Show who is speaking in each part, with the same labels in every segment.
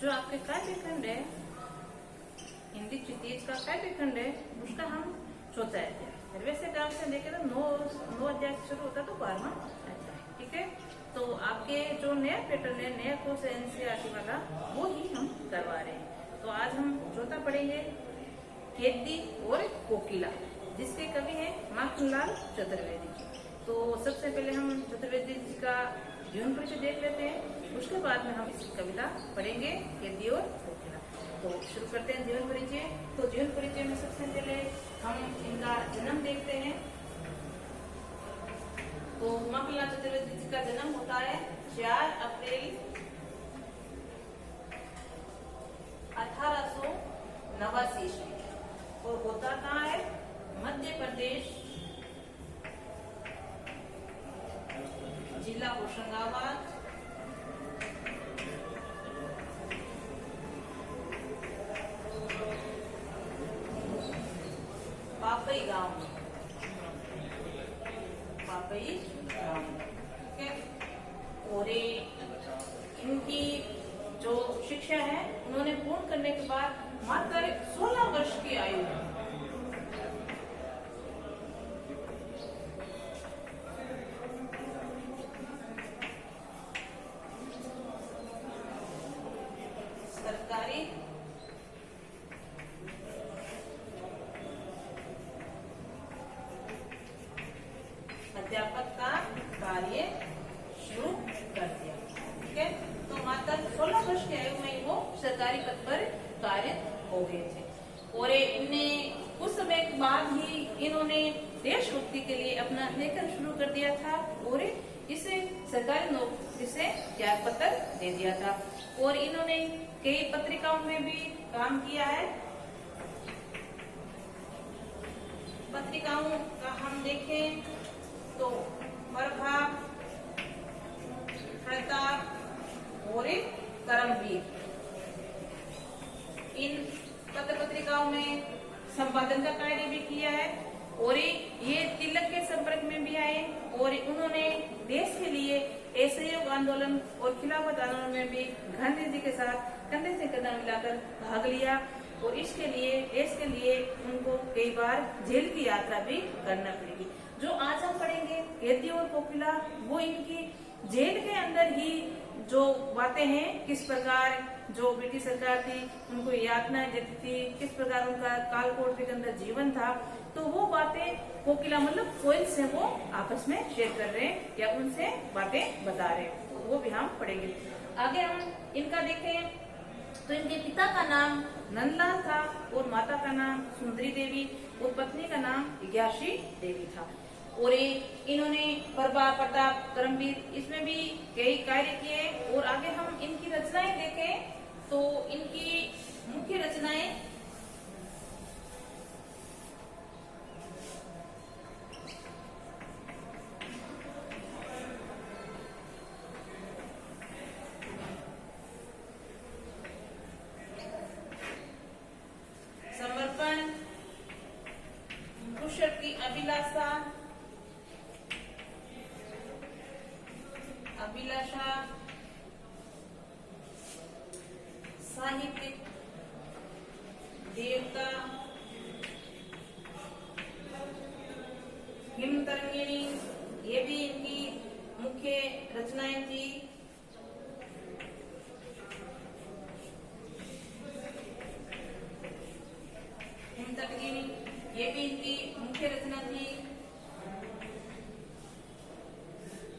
Speaker 1: जो आपके काव्य खंड है, हिंदी तृतीय का काव्य खंड है, उसका हम चौथा अध्याय, वैसे काम से देखे तो नौ अध्याय शुरू होता तो 12वां अध्याय। ठीक है, तो आपके जो नया पैटर्न है, नया कोर्स है एनसीईआरटी वाला, वो ही हम करवा रहे हैं। तो आज हम चौथा पढ़ेंगे, केदी और कोकिला, जिसके कवि हैं माखनलाल चतुर्वेदी जी। तो सबसे पहले हम चतुर्वेदी जी का जीवन परिचय देख लेते हैं, उसके बाद में हम इसकी कविता पढ़ेंगे, केदी और कोकिला। तो शुरू करते हैं जीवन परिचय। तो जीवन परिचय में सबसे पहले हम इनका जन्म देखते हैं। तो माखनलाल चतुर्वेदी जी का जन्म होता है 4 अप्रैल 1889 ईस्वी, और होता कहाँ है? मध्य प्रदेश, जिला होशंगाबाद, पापई गांव में, पापई गांव में। ठीक है, और इनकी जो शिक्षा है उन्होंने पूर्ण करने के बाद मात्र 16 वर्ष की आयु में सरकारी अध्यापक का कार्य शुरू कर दिया। ठीक है, तो मात्र 16 वर्ष की आयु में वो सरकारी पद पर कार्यरत हो गए थे। और इनने कुछ समय के बाद ही इन्होंने देशभक्ति के लिए अपना लेखन शुरू कर दिया था, और इसे सरकारी नौकरी से त्याग पत्र दे दिया था। और इन्होंने कई पत्रिकाओं में भी काम किया है। पत्रिकाओं का हम देखें तो प्रभात, प्रताप और कर्मवीर, इन पत्र पत्रिकाओं में संपादन का कार्य भी किया है। और ये तिलक के संपर्क में भी आए, और उन्होंने देश के लिए असहयोग आंदोलन और खिलाफत आंदोलन में भी गांधी जी के साथ कंधे से कंधा मिलाकर भाग लिया। और इसके लिए देश के लिए उनको कई बार जेल की यात्रा भी करना पड़ेगी। जो आज हम पढ़ेंगे केदी और कोकिला, वो इनकी जेल के अंदर ही जो बातें हैं, किस प्रकार जो ब्रिटिश सरकार थी उनको यातनाएं देती थी, किस प्रकार उनका कालकोठरी के अंदर जीवन था, तो वो बातें कोकिला मतलब कोयल से वो आपस में शेयर कर रहे हैं या उनसे बातें बता रहे हैं, तो वो भी हम पढ़ेंगे। आगे हम इनका देखें तो इनके पिता का नाम नंदलाल था, और माता का नाम सुंदरी देवी, और पत्नी का नाम जिज्ञासी देवी था। और इन्होंने प्रभात, प्रताप, कर्मवीर, इसमें भी कई कार्य किए। और आगे हम इनकी रचनाएं देखें तो इनकी मुख्य रचनाएं समर्पण, कुशल की अभिलाषा, साहित्यिक, देवता, हिमतरंगिणी, ये भी इनकी मुख्य रचनाएं थी। हिमतरंगिणी ये भी इनकी मुख्य रचना थी।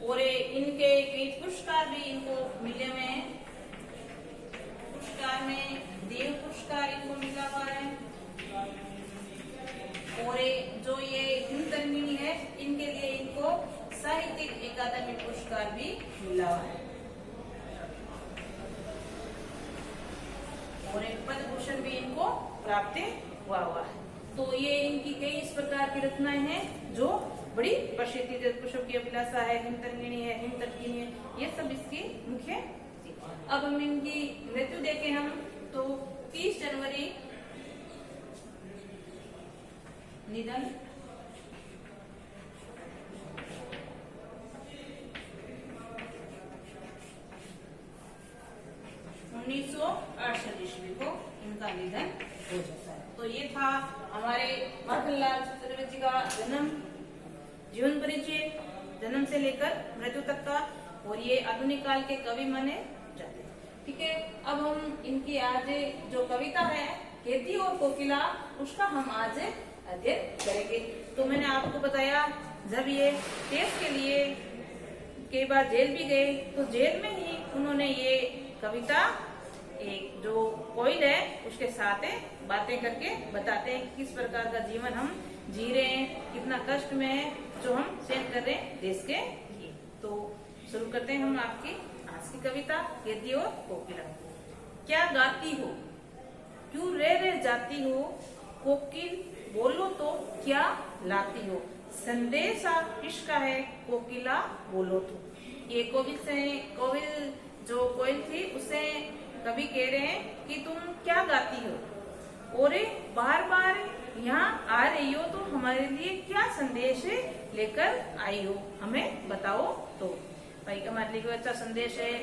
Speaker 1: और इनके कई पुरस्कार भी इनको मिले हुए हैं। पुरस्कार में देव पुरस्कार इनको मिला हुआ है, और जो ये हिमतरंगिणी है इनके लिए इनको साहित्यिक अकादमी पुरस्कार भी मिला हुआ है, और पद्म भूषण भी इनको प्राप्त हुआ है। तो ये इनकी कई इस प्रकार की रचनाएं हैं जो बड़ी प्रसिद्ध थी। कुशल की अभिलाषा है, हिमतरंगिणी है, हिमतरंगिणी है, ये सब इसकी मुख्य थी। अब हम इनकी मृत्यु देखें हम तो 30 जनवरी निधन, 1938 1868 ईस्वी को इनका निधन हो जाता है। तो ये था हमारे माखनलाल चतुर्वेदी का जन्म, जीवन परिचय, जन्म से लेकर मृत्यु तक का, और ये आधुनिक काल के कवि माने जाते हैं। ठीक है, अब हम इनकी आज जो कविता है खेती और कोकिला, उसका हम आज अध्ययन करेंगे। तो मैंने आपको बताया, जब ये देश के लिए कई बार जेल भी गए, तो जेल में ही उन्होंने ये कविता, एक जो कोयल है उसके साथ बातें करके बताते हैं कि किस प्रकार का जीवन हम जी रहे हैं, कितना कष्ट में है जो हम सहन कर रहे हैं देश के लिए। तो शुरू करते हैं हम आपकी आज की कविता, खेती और कोकिला। क्या गाती हो, क्यों रह जाती हो, कोकिल बोलो तो क्या लाती हो, संदेशा किसका है, कोकिला बोलो तो। ये कोविल जो कोयल थी, उसे कवि कह रहे हैं कि तुम क्या गाती हो और बार बार यहाँ आ रही हो, तो हमारे लिए क्या संदेश लेकर आई हो, हमें बताओ। तो भाई हमारे लिए कोई अच्छा संदेश है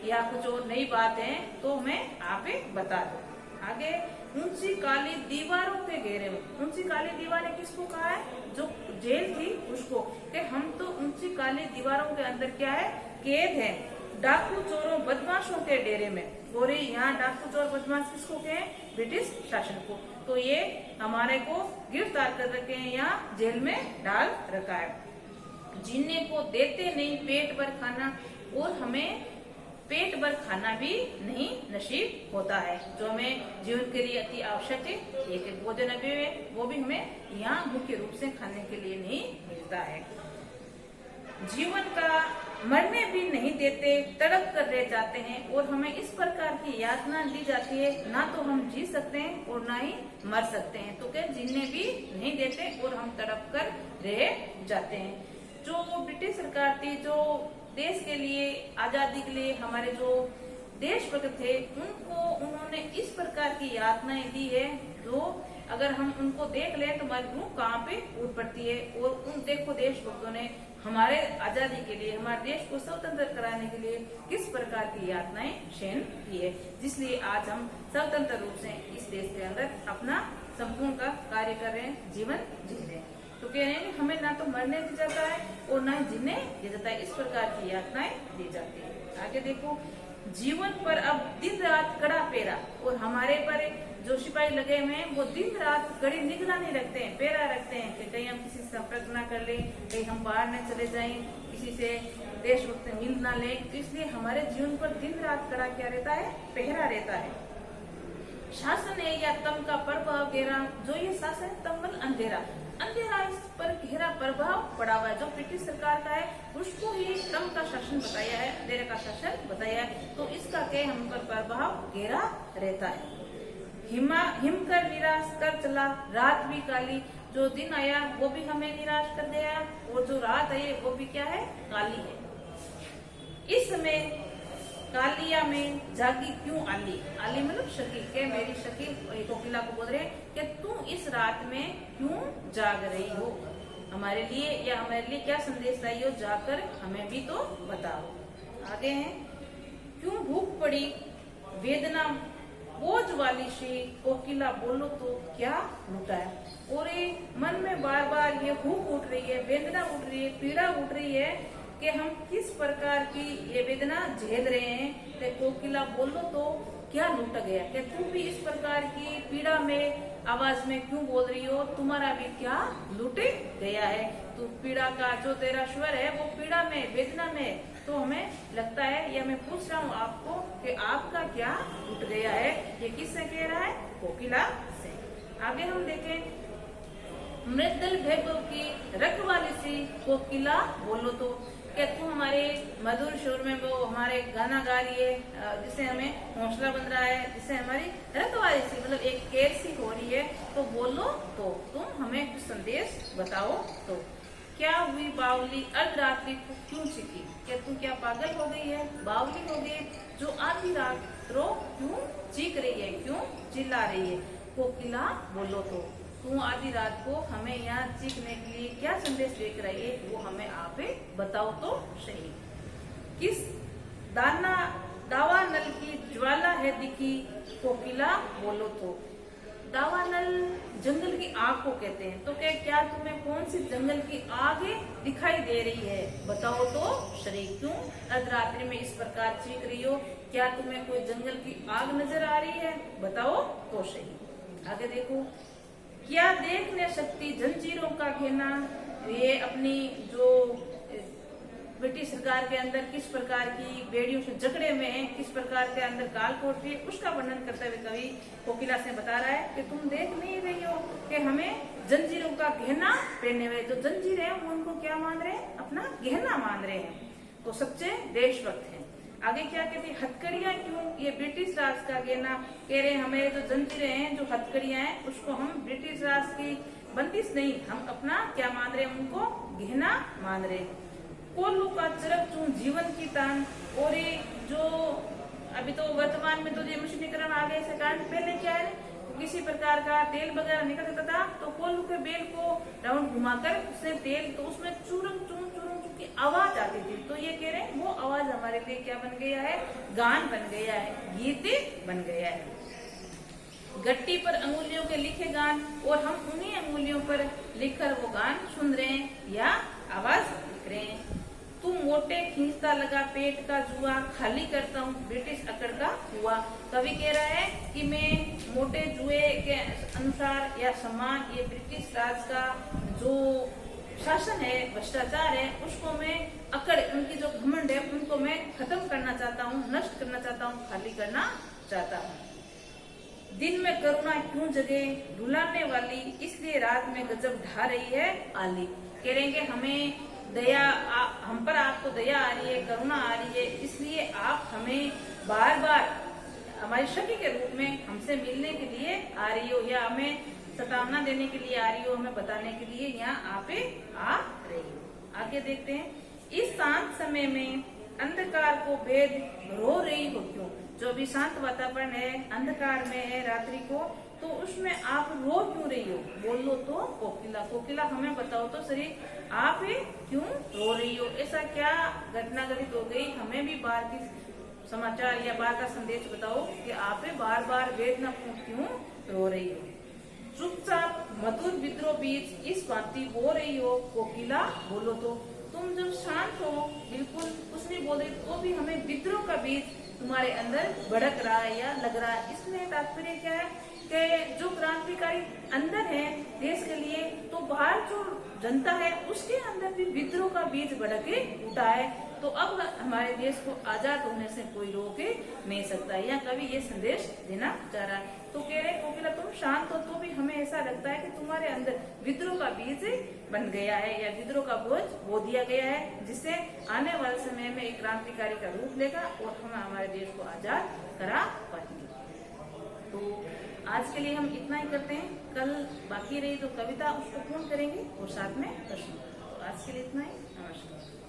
Speaker 1: या कुछ और नई बात है तो हमें आप बता दो। आगे, ऊंची काली दीवारों के घेरे में, ऊंची काली दीवारें किसको कहा है, जो जेल थी उसको, कि हम तो ऊंची काली दीवारों के अंदर क्या है, कैद है, डाकू चोरों बदमाशों के डेरे में। और यहाँ डाकू चोर बदमाश किसको कहे, ब्रिटिश शासन को। तो ये हमारे को गिरफ्तार कर रखे हैं, यहाँ जेल में डाल रखा है। जीने को देते नहीं पेट भर खाना, और हमें पेट भर खाना भी नहीं नसीब होता है, जो हमें जीवन के लिए अति आवश्यक है। एक भोजन अभी है, वो भी हमें यहाँ मुख्य रूप से खाने के लिए नहीं मिलता है। जीवन का मरने भी नहीं देते, तड़प कर रह जाते हैं, और हमें इस प्रकार की यातना दी जाती है, ना तो हम जी सकते हैं और ना ही मर सकते हैं। तो क्या जीने भी नहीं देते और हम तड़प कर रह जाते हैं। जो ब्रिटिश सरकार थी, जो देश के लिए, आजादी के लिए हमारे जो देशभक्त थे, उनको उन्होंने इस प्रकार की यातनाएं दी है, जो अगर हम उनको देख लें तो हमारी रूह कहाँ पे उठ पड़ती है। और उन देखो देशभक्तों ने हमारे आजादी के लिए, हमारे देश को स्वतंत्र कराने के लिए किस प्रकार की यातनाएं सहन की है, जिसलिए आज हम स्वतंत्र रूप से इस देश के अंदर अपना संपूर्ण का कार्य कर रहे हैं, जीवन जी रहे हैं। तो कह रहे हैं कि हमें ना तो मरने दिया जाता है और ना ही जीने दिया जाता है, इस प्रकार की यातनाएं दी जाती है। आगे देखो, जीवन पर अब दिन रात कड़ा पेरा, और हमारे पर जो सिपाही लगे हुए हैं वो दिन रात कड़ी निगरानी रखते हैं, पेरा रखते हैं कि कहीं हम किसी से संपर्क ना कर ले, कहीं हम बाहर न चले जाएं, किसी से देशभक्त मिल ना ले। तो इसलिए हमारे जीवन पर दिन रात कड़ा क्या रहता है, पहरा रहता है। शासन है या तम का प्रभाव गहरा, जो ये शासन तमल अंधेरा, अंधेरा इस पर गहरा प्रभाव पड़ा हुआ है। जो ब्रिटिश सरकार का है उसको ही तम का शासन बताया है, अंधेरे का शासन बताया है, तो इसका क्या हम पर प्रभाव गहरा रहता है। हिम कर निराश कर चला, रात भी काली, जो दिन आया वो भी हमें निराश कर दिया, और जो रात आई वो भी क्या है, काली है। इस समय कालिया में जागी क्यों आली, आली मतलब शकील, के मेरी शकील कोकिला को बोल रहे हैं कि तू इस रात में क्यों जाग रही हो, हमारे लिए या हमारे लिए क्या संदेश लाई हो, जाकर हमें भी तो बताओ। आगे हैं, क्यों भूख पड़ी वेदना बोझ वाली सी, कोकिला बोलो तो क्या लुटा है। और ये मन में बार बार ये भूख उठ रही है, वेदना उठ रही है, पीड़ा उठ रही है कि हम किस प्रकार की ये वेदना झेल रहे हैं। तो कोकिला बोलो तो क्या लूट गया, कि तू भी इस प्रकार की पीड़ा में आवाज में क्यों बोल रही हो, तुम्हारा भी क्या लूट गया है। तो पीड़ा का जो तेरा स्वर है वो पीड़ा में, वेदना में, तो हमें लगता है, या मैं पूछ रहा हूँ आपको कि आपका क्या लूट गया है। ये किससे कह रहा है, कोकिला से। आगे हम देखें, मृदल वैभव की रखवाली सी, कोकिला बोलो तो, क्या तू हमारे मधुर शोर में वो हमारे गाना गा रही है, जिससे हमें हौसला बन रहा है, जिससे हमारी रखवाली सी मतलब एक केयर सी हो रही है, तो बोलो तो, तुम हमें कुछ संदेश बताओ। तो क्या हुई बावली अर्धरात्रि को क्यों चीखी, क्या तू क्या पागल हो गई है, बावली हो गई, जो आधी रात रो क्यों चीख रही है, क्यों चिल्ला रही है। कोकिला बोलो तो, तू आधी रात को हमें यहाँ चीखने के लिए क्या संदेश लेकर आई है, वो हमें आप बताओ तो सही। किस दाना दावानल की ज्वाला है दिखी, कोकिला बोलो तो। दावानल जंगल की आग को कहते हैं। तो क्या तुम्हें कौन सी जंगल की आग दिखाई दे रही है? बताओ तो सही। क्यों अर्धरात्रि में इस प्रकार चीख रही हो? क्या तुम्हें कोई जंगल की आग नजर आ रही है? बताओ तो सही। आगे देखो, क्या देख न सकती जंजीरों का घेना। ये अपनी जो ब्रिटिश सरकार के अंदर किस प्रकार की बेड़ियों से जकड़े में है, किस प्रकार के अंदर काल कोट रही है, उसका वर्णन करते हुए कवि कोकिला से बता रहा है कि तुम देख नहीं रही हो कि हमें जंजीरों का गहना पहने हुए। जो जंजीर है वो उनको क्या मान रहे हैं? अपना गहना मान रहे हैं। तो सच्चे देशभक्त हैं। आगे क्या कहते हैं? हथकड़ियां क्यों? ये ब्रिटिश राज का गहना कह रहे हैं। हमें जो जंजीरें हैं, जो हथकड़ियां हैं, उसको हम ब्रिटिश राज की बंदिश नहीं, हम अपना क्या मान रहे हैं? उनको गहना मान रहे हैं। कोल्लू का चरक चूं जीवन की तान। और ये जो अभी तो वर्तमान में तो ये मशीनीकरण आ गया इसके कारण, पहले क्या है, किसी प्रकार का तेल वगैरह निकलता था तो कोल्लू के बेल को राउंड घुमाकर उससे तेल, तो उसमें चूरन चूं की आवाज आती थी। तो ये कह रहे हैं वो आवाज हमारे लिए क्या बन गया है? गान बन गया है, गीत बन गया है। गट्टी पर अंगुलियों के लिखे गान, और हम उन्हीं अंगुलियों पर लिखकर वो गान सुन रहे हैं या आवाज लिख रहे हैं। तू मोटे खींचता लगा पेट का जुआ, खाली करता हूँ ब्रिटिश अकड़ का हुआ। कवि कह रहा है कि मैं मोटे जुए के अनुसार या समान ये ब्रिटिश राज का जो शासन है, भ्रष्टाचार है, उसको मैं अकड़, उनकी जो घमंड है उनको मैं खत्म करना चाहता हूँ, नष्ट करना चाहता हूँ, खाली करना चाहता हूँ। दिन में करुणा क्यों जगे रुलाने वाली, इसलिए रात में गजब ढा रही है आली। कह रहेंगे हमें दया, हम पर आपको दया आ रही है, करुणा आ रही है, इसलिए आप हमें बार बार हमारे सखी के रूप में हमसे मिलने के लिए आ रही हो, या हमें सतावना देने के लिए आ रही हो, हमें बताने के लिए यहाँ आप आ रही हो। आगे देखते हैं, इस शांत समय में अंधकार को भेद रो रही हो क्यों। जो भी शांत वातावरण है, अंधकार में है रात्रि को, तो उसमें आप रो क्यों रही हो? बोलो तो कोकिला। कोकिला हमें बताओ तो सही, आप क्यों रो रही हो? ऐसा क्या घटना घटित हो गई? हमें भी बाहर की समाचार या बाहर का संदेश बताओ कि आप बार बार वेदना क्यों रो रही हो? चुपचाप मधुर विद्रोह बीच इस भांति हो रही हो कोकिला, बोलो तो। तुम जब शांत हो, बिल्कुल कुछ नहीं बोल रही, तो भी हमें विद्रोह का बीज तुम्हारे अंदर भड़क रहा है या लग रहा है। इसमें तात्पर्य क्या है कि जो क्रांतिकारी अंदर है देश के लिए, तो बाहर जो जनता है उसके अंदर भी विद्रोह का बीज भड़के उठा है। तो अब हमारे देश को आजाद होने से कोई रोक नहीं सकता, या कभी ये संदेश देना चाह रहा है। तो कह रहे कोकिला तुम शांत हो, तो भी हमें ऐसा लगता है कि तुम्हारे अंदर विद्रोह का बीज बन गया है, या विद्रोह का बोझ बो दिया गया है, जिससे आने वाले समय में एक क्रांतिकारी का रूप लेगा और हम हमारे देश को आजाद करा पाएंगे। तो आज के लिए हम इतना ही करते हैं। कल बाकी रही जो कविता उसको पूर्ण करेंगे और साथ में प्रश्न। तो आज के लिए इतना ही। नमस्कार।